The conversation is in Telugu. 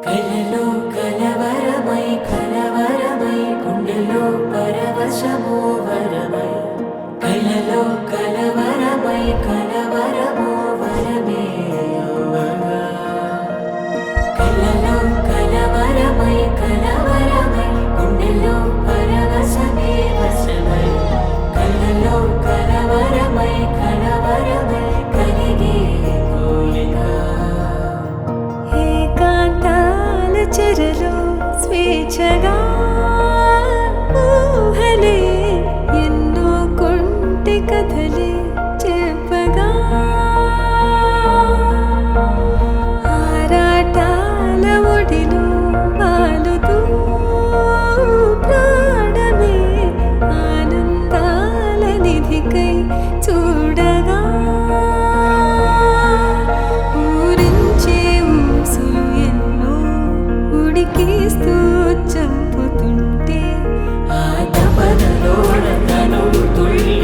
కలలో కలవరమై గుండెలో పరవశమో వరమై కలలో కలవరమో వరమే యోగగా కలలో కలవరమై గుండెలో పరవశమే వశమై కలలో కలవరమై కలిగే కోలిక ఏకాంతాల చెరలో స్వేచ్ఛగా ఊహలే ఎన్నో కొంటె కథలే చెప్పగా ఆరాటాల ఒడిలో వాలుతూ ప్రాణమే ఆనందాల నిధికై చూడగా ఊరించే ఊసులు ఎన్నో ఉడికిస్తూ చంపుతుంటే ఆ తపనలోన తనువు తుళ్ళి